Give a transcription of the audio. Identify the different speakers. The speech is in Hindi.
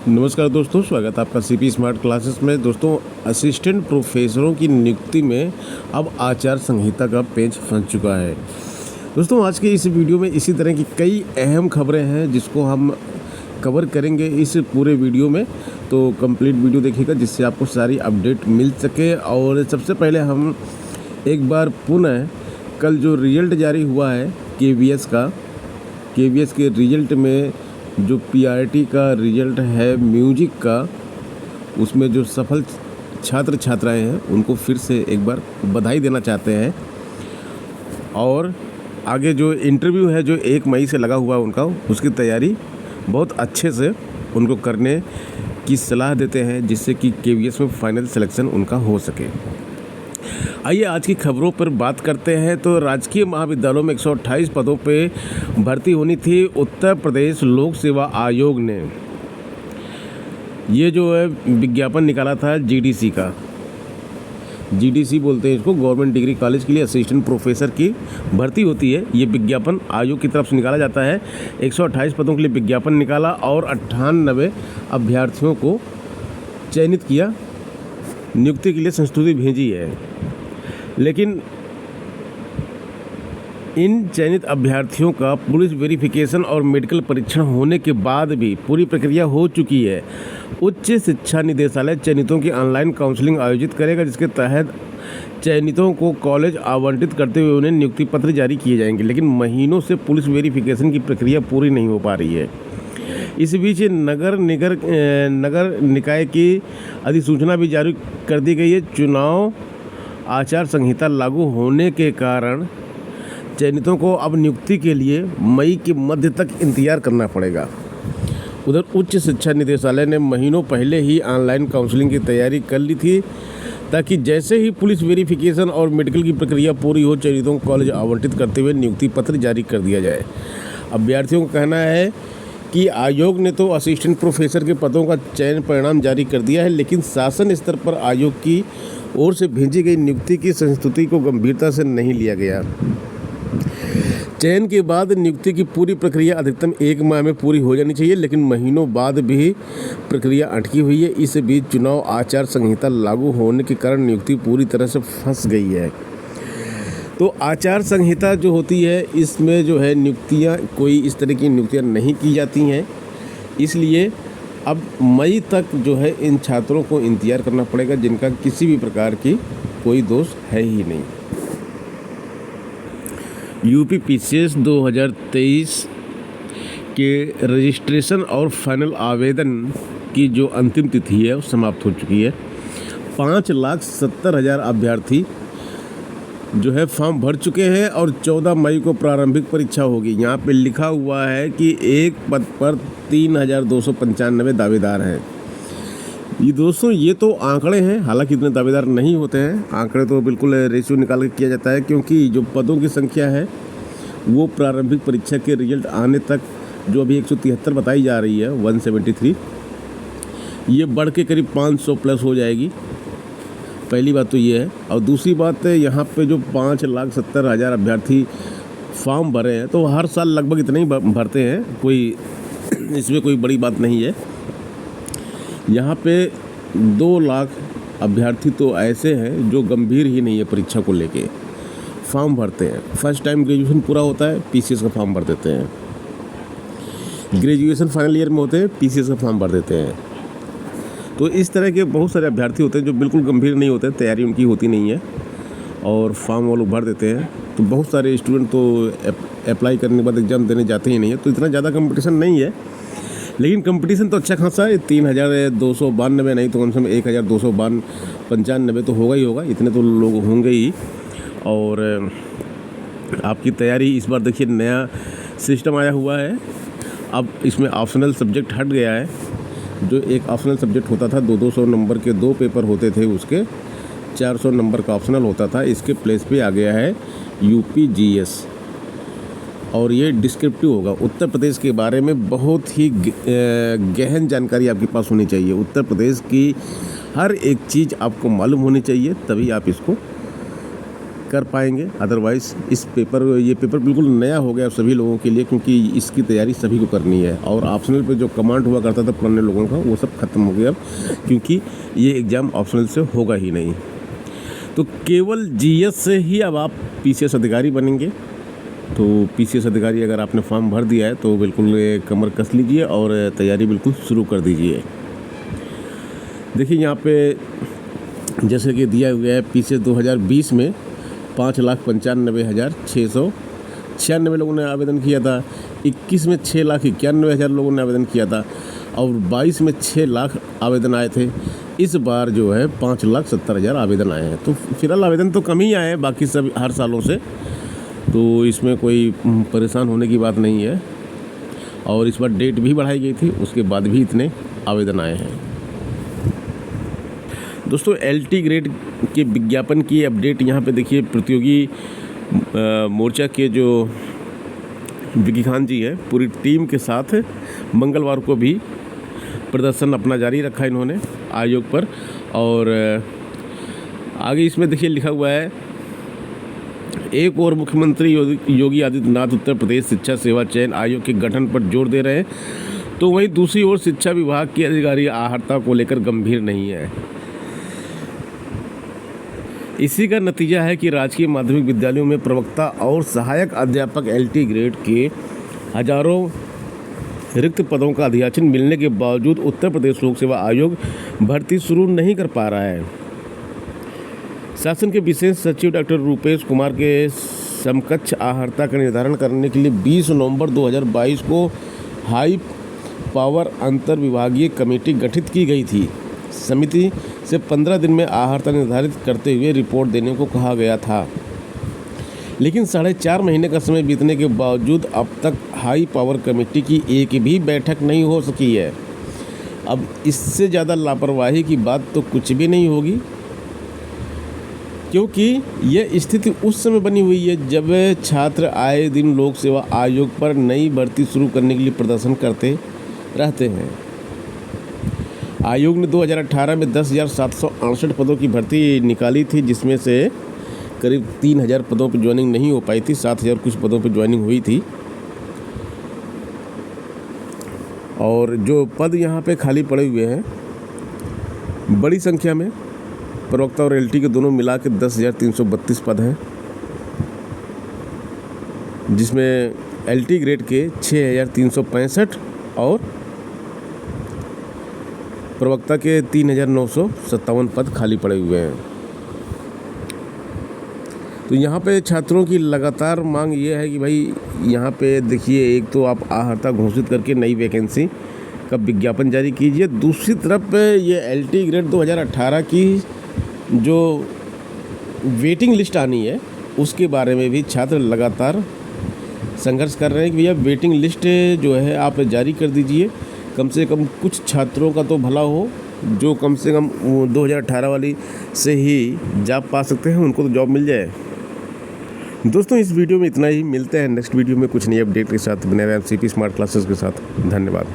Speaker 1: नमस्कार दोस्तों, स्वागत है आपका सीपी स्मार्ट क्लासेस में। दोस्तों, असिस्टेंट प्रोफेसरों की नियुक्ति में अब आचार संहिता का पेच फंस चुका है। दोस्तों, आज के इस वीडियो में इसी तरह की कई अहम खबरें हैं जिसको हम कवर करेंगे इस पूरे वीडियो में। तो कंप्लीट वीडियो देखिएगा जिससे आपको सारी अपडेट मिल सके। और सबसे पहले हम एक बार पुनः कल जो रिजल्ट जारी हुआ है केवीएस के रिजल्ट में जो पीआरटी का रिजल्ट है म्यूजिक का, उसमें जो सफल छात्र छात्राएं हैं उनको फिर से एक बार बधाई देना चाहते हैं। और आगे जो इंटरव्यू है जो 1 मई से लगा हुआ है उनका, उसकी तैयारी बहुत अच्छे से उनको करने की सलाह देते हैं जिससे कि केवीएस में फाइनल सिलेक्शन उनका हो सके। आइए आज की खबरों पर बात करते हैं। तो राजकीय महाविद्यालयों में 128 पदों पे भर्ती होनी थी। उत्तर प्रदेश लोक सेवा आयोग ने ये जो है विज्ञापन निकाला था जीडीसी का। जीडीसी बोलते हैं इसको, गवर्नमेंट डिग्री कॉलेज के लिए असिस्टेंट प्रोफेसर की भर्ती होती है। ये विज्ञापन आयोग की तरफ से निकाला जाता है। 128 पदों के लिए विज्ञापन निकाला और 98 अभ्यर्थियों को चयनित किया, नियुक्ति के लिए संस्तुति भेजी है। लेकिन इन चयनित अभ्यर्थियों का पुलिस वेरिफिकेशन और मेडिकल परीक्षण होने के बाद भी पूरी प्रक्रिया हो चुकी है। उच्च शिक्षा निदेशालय चयनितों की ऑनलाइन काउंसलिंग आयोजित करेगा जिसके तहत चयनितों को कॉलेज आवंटित करते हुए उन्हें नियुक्ति पत्र जारी किए जाएंगे। लेकिन महीनों से पुलिस वेरिफिकेशन की प्रक्रिया पूरी नहीं हो पा रही है। इस बीच नगर निकाय की अधिसूचना भी जारी कर दी गई है। चुनाव आचार संहिता लागू होने के कारण चयनितों को अब नियुक्ति के लिए मई के मध्य तक इंतजार करना पड़ेगा। उधर उच्च शिक्षा निदेशालय ने महीनों पहले ही ऑनलाइन काउंसलिंग की तैयारी कर ली थी ताकि जैसे ही पुलिस वेरिफिकेशन और मेडिकल की प्रक्रिया पूरी हो, चयनितों को कॉलेज आवंटित करते हुए नियुक्ति पत्र जारी कर दिया जाए। अभ्यर्थियों का कहना है कि आयोग ने तो असिस्टेंट प्रोफेसर के पदों का चयन परिणाम जारी कर दिया है, लेकिन शासन स्तर पर आयोग की ओर से भेजी गई नियुक्ति की संस्तुति को गंभीरता से नहीं लिया गया। चयन के बाद नियुक्ति की पूरी प्रक्रिया अधिकतम 1 माह में पूरी हो जानी चाहिए, लेकिन महीनों बाद भी प्रक्रिया अटकी हुई है। इस बीच चुनाव आचार संहिता लागू होने के कारण नियुक्ति पूरी तरह से फंस गई है। तो आचार संहिता जो होती है इसमें जो है नियुक्तियाँ, कोई इस तरह की नियुक्तियाँ नहीं की जाती हैं। इसलिए अब मई तक जो है इन छात्रों को इंतजार करना पड़ेगा जिनका किसी भी प्रकार की कोई दोष है ही नहीं। यूपी पीसीएस 2023 के रजिस्ट्रेशन और फाइनल आवेदन की जो अंतिम तिथि है वो समाप्त हो चुकी है। 5,70,000 अभ्यर्थी जो है फॉर्म भर चुके हैं और 14 मई को प्रारंभिक परीक्षा होगी। यहाँ पे लिखा हुआ है कि एक पद पर 3,295 दावेदार हैं। ये दोस्तों ये तो आंकड़े हैं, हालांकि इतने दावेदार नहीं होते हैं। आंकड़े तो बिल्कुल रेशियो निकाल के किया जाता है क्योंकि जो पदों की संख्या है वो प्रारंभिक परीक्षा के रिजल्ट आने तक जो अभी 173 बताई जा रही है, 173, ये बढ़ के करीब 500 प्लस हो जाएगी। पहली बात तो ये है। और दूसरी बात है, यहाँ पे जो 5,70,000 अभ्यर्थी फॉर्म भरे हैं तो हर साल लगभग इतने ही भरते हैं, कोई इसमें कोई बड़ी बात नहीं है। यहाँ पे 2 लाख अभ्यर्थी तो ऐसे हैं जो गंभीर ही नहीं है परीक्षा को लेके, फॉर्म भरते हैं। फर्स्ट टाइम ग्रेजुएशन पूरा होता है, पीसीएस का फॉर्म भर देते हैं। ग्रेजुएशन फाइनल ईयर में होते हैं, पीसीएस का फॉर्म भर देते हैं। तो इस तरह के बहुत सारे अभ्यर्थी होते हैं जो बिल्कुल गंभीर नहीं होते, तैयारी उनकी होती नहीं है और फॉर्म वो लोग भर देते हैं। तो बहुत सारे स्टूडेंट तो अप्लाई करने के बाद एग्ज़ाम देने जाते ही नहीं है। तो इतना ज़्यादा कंपटीशन नहीं है, लेकिन कंपटीशन तो अच्छा खासा है। 3,292 नहीं तो कम से कम 1,295 तो होगा ही होगा, इतने तो लोग होंगे ही। और आपकी तैयारी इस बार देखिए नया सिस्टम आया हुआ है। अब इसमें ऑप्शनल सब्जेक्ट हट गया है। जो एक ऑप्शनल सब्जेक्ट होता था 200 नंबर के 2 पेपर होते थे, उसके 400 नंबर का ऑप्शनल होता था। इसके प्लेस पे आ गया है यूपी जीएस और ये डिस्क्रिप्टिव होगा। उत्तर प्रदेश के बारे में बहुत ही गहन जानकारी आपके पास होनी चाहिए। उत्तर प्रदेश की हर एक चीज़ आपको मालूम होनी चाहिए, तभी आप इसको कर पाएंगे। अदरवाइज़ ये पेपर बिल्कुल नया हो गया सभी लोगों के लिए, क्योंकि इसकी तैयारी सभी को करनी है। और ऑप्शनल पे जो कमांड हुआ करता था पुराने लोगों का, वो सब खत्म हो गया अब, क्योंकि ये एग्ज़ाम ऑप्शनल से होगा ही नहीं। तो केवल जीएस से ही अब आप पीसीएस अधिकारी बनेंगे। तो पीसीएस अधिकारी अगर आपने फॉर्म भर दिया है तो बिल्कुल कमर कस लीजिए और तैयारी बिल्कुल शुरू कर दीजिए। देखिए यहाँ पे जैसे कि दिया हुआ है, पीसीएस 2020 में 5,95,696 लोगों ने आवेदन किया था। 21 में 6,91,000 लोगों ने आवेदन किया था और 22 में 6 लाख आवेदन आए थे। इस बार जो है 5,70,000 आवेदन आए हैं। तो फिलहाल आवेदन तो कम ही आए हैं बाकी सब हर सालों से, तो इसमें कोई परेशान होने की बात नहीं है। और इस बार डेट भी बढ़ाई गई थी, उसके बाद भी इतने आवेदन आए हैं। दोस्तों एलटी ग्रेड के विज्ञापन की अपडेट यहाँ पे देखिए। प्रतियोगी मोर्चा के जो विकी खान जी है, पूरी टीम के साथ मंगलवार को भी प्रदर्शन अपना जारी रखा इन्होंने आयोग पर। और आगे इसमें देखिए लिखा हुआ है, एक और मुख्यमंत्री योगी आदित्यनाथ उत्तर प्रदेश शिक्षा सेवा चयन आयोग के गठन पर जोर दे रहे हैं, तो वहीं दूसरी ओर शिक्षा विभाग के अधिकारी आहर्ता को लेकर गंभीर नहीं है। इसी का नतीजा है कि राजकीय माध्यमिक विद्यालयों में प्रवक्ता और सहायक अध्यापक एलटी ग्रेड के हजारों रिक्त पदों का अधियाचन मिलने के बावजूद उत्तर प्रदेश लोक सेवा आयोग भर्ती शुरू नहीं कर पा रहा है। शासन के विशेष सचिव डॉक्टर रूपेश कुमार के समकक्ष आहर्ता का निर्धारण करने के लिए 20 नवंबर 2022 को हाई पावर अंतर विभागीय कमेटी गठित की गई थी। समिति से 15 दिन में आहर्ता निर्धारित करते हुए रिपोर्ट देने को कहा गया था, लेकिन 4.5 महीने का समय बीतने के बावजूद अब तक हाई पावर कमेटी की एक भी बैठक नहीं हो सकी है। अब इससे ज़्यादा लापरवाही की बात तो कुछ भी नहीं होगी, क्योंकि यह स्थिति उस समय बनी हुई है जब छात्र आए दिन लोक सेवा आयोग पर नई भर्ती शुरू करने के लिए प्रदर्शन करते रहते हैं। आयोग ने 2018 में 10,768 पदों की भर्ती निकाली थी, जिसमें से करीब 3,000 पदों पर ज्वाइनिंग नहीं हो पाई थी, 7,000 कुछ पदों पर ज्वाइनिंग हुई थी। और जो पद यहाँ पे खाली पड़े हुए हैं बड़ी संख्या में, प्रवक्ता और एलटी के दोनों मिला के 10,332 पद हैं, जिसमें एलटी ग्रेड के 6,365 और प्रवक्ता के 3,957 पद खाली पड़े हुए हैं। तो यहाँ पे छात्रों की लगातार मांग ये है कि भाई यहाँ पे देखिए, एक तो आप आहर्ता घोषित करके नई वैकेंसी का विज्ञापन जारी कीजिए, दूसरी तरफ ये एलटी ग्रेड 2018 की जो वेटिंग लिस्ट आनी है उसके बारे में भी छात्र लगातार संघर्ष कर रहे हैं कि भैया वेटिंग लिस्ट जो है आप जारी कर दीजिए, कम से कम कुछ छात्रों का तो भला हो, जो कम से कम 2018 वाली से ही जॉब पा सकते हैं, उनको तो जॉब मिल जाए। दोस्तों इस वीडियो में इतना ही, मिलते हैं नेक्स्ट वीडियो में कुछ नई अपडेट के साथ। बने रहें सीपी स्मार्ट क्लासेस के साथ। धन्यवाद।